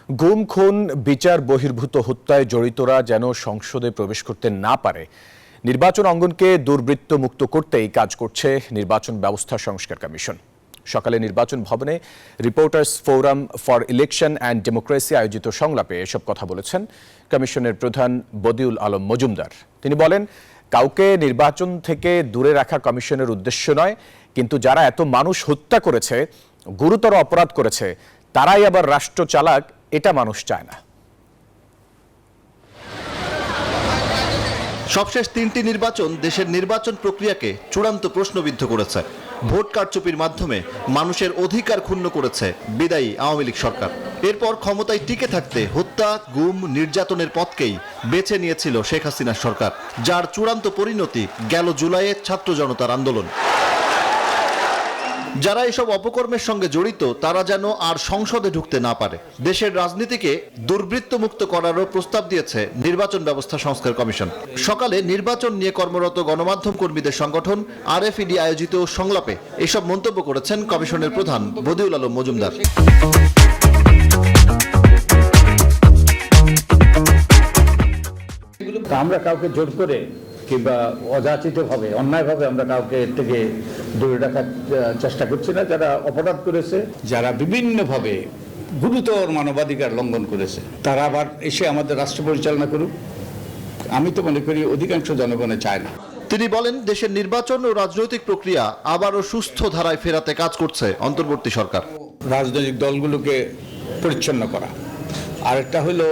গুম খুন বিচার বহির্ভূত হত্যায় জড়িতরা যেন সংসদে প্রবেশ করতে না পারে, নির্বাচন অঙ্গনকে দুর্বৃত্ত মুক্ত করতেই কাজ করছে নির্বাচন ব্যবস্থা সংস্কার কমিশন। সকালে নির্বাচন ভবনে reporters forum for election and democracy আয়োজিত সংলাপে এসব কথা বলেছেন কমিশনের প্রধান বদিউল আলম মজুমদার। তিনি বলেন, কাউকে নির্বাচন থেকে দূরে রাখা কমিশনের উদ্দেশ্য নয়, কিন্তু যারা এত মানুষ হত্যা করেছে, গুরুতর অপরাধ করেছে, তারাই আবার রাষ্ট্র চালাক, এটা মানুষ চায় না। সবশেষ তিনটি নির্বাচন দেশের নির্বাচন প্রক্রিয়াকে চূড়ান্ত প্রশ্নবিদ্ধ করেছে। ভোট কারচুপির মাধ্যমে মানুষের অধিকার ক্ষুণ্ণ করেছে বিদায়ী আওয়ামী লীগ সরকার। এরপর ক্ষমতায় টিকে থাকতে হত্যা, গুম, নির্যাতনের পথকেই বেছে নিয়েছিল শেখ হাসিনার সরকার, যার চূড়ান্ত পরিণতি গেল জুলাইয়ে ছাত্র জনতার আন্দোলন। যারা এসব অপকর্মের সঙ্গে জড়িত তারা যেন আর সংসদে ঢুকতে না পারে। দেশের রাজনীতিকে দুর্বৃত্ত মুক্ত করারও প্রস্তাব দিয়েছে নির্বাচন ব্যবস্থা সংস্কার কমিশন। সকালে নির্বাচন নিয়ে কর্মরত গণমাধ্যম কর্মীদের সংগঠন আরএফইডি আয়োজিত সংলাপে এসব মন্তব্য করেছেন কমিশনের প্রধান বদিউল আলম মজুমদার। আমরা কাউকে জোর করে কিংবা অযাচিতভাবে অন্যায়ভাবে আমরা কাউকে এর থেকে দূরে রাখার চেষ্টা করছি না। যারা অপরাধ করেছে, যারা বিভিন্নভাবে গুরুতর মানবাধিকার লঙ্ঘন করেছে, তারা আবার এসে আমাদের রাষ্ট্র পরিচালনা করুক, আমি তো মনে করি অধিকাংশ জনগণে চায় না। তিনি বলেন, দেশের নির্বাচন ও রাজনৈতিক প্রক্রিয়া আবারও সুস্থ ধারায় ফেরাতে কাজ করছে অন্তর্বর্তী সরকার। রাজনৈতিক দলগুলোকে পরিচ্ছন্ন করা, আরেকটা হলো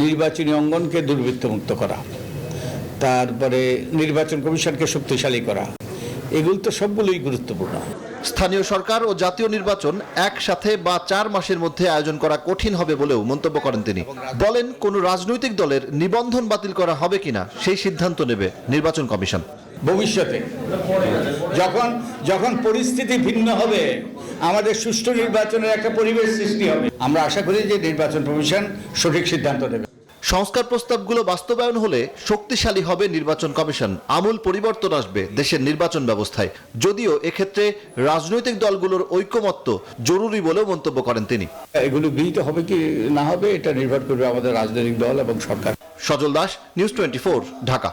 নির্বাচনী অঙ্গনকে দুর্বৃত্তমুক্ত করা, তারপরে নির্বাচন কমিশনকে শক্তিশালী করা, এগুলো তো সবগুলোই গুরুত্বপূর্ণ। স্থানীয় সরকার ও জাতীয় নির্বাচন একসাথে বা 4 মাসের মধ্যে আয়োজন করা কঠিন হবে বলেও মন্তব্য করেন তিনি। বলেন, কোন রাজনৈতিক দলের নিবন্ধন বাতিল করা হবে কিনা সেই সিদ্ধান্ত নেবে নির্বাচন কমিশন। ভবিষ্যতে যখন পরিস্থিতি ভিন্ন হবে, আমাদের সুষ্ঠু নির্বাচনের একটা পরিবেশ সৃষ্টি হবে, আমরা আশা করি যে নির্বাচন কমিশন সঠিক সিদ্ধান্ত নেবে। সংস্কার প্রস্তাবগুলো বাস্তবায়ন হলে শক্তিশালী হবে নির্বাচন কমিশন, আমূল পরিবর্তন আসবে দেশের নির্বাচন ব্যবস্থায়। যদিও এক্ষেত্রে রাজনৈতিক দলগুলোর ঐকমত্য জরুরি বলেও মন্তব্য করেন তিনি। এগুলো গৃহীত হবে কি না হবে এটা নির্ভর করবে আমাদের রাজনৈতিক দল এবং সরকার। সজল দাস, নিউজ 24, ঢাকা।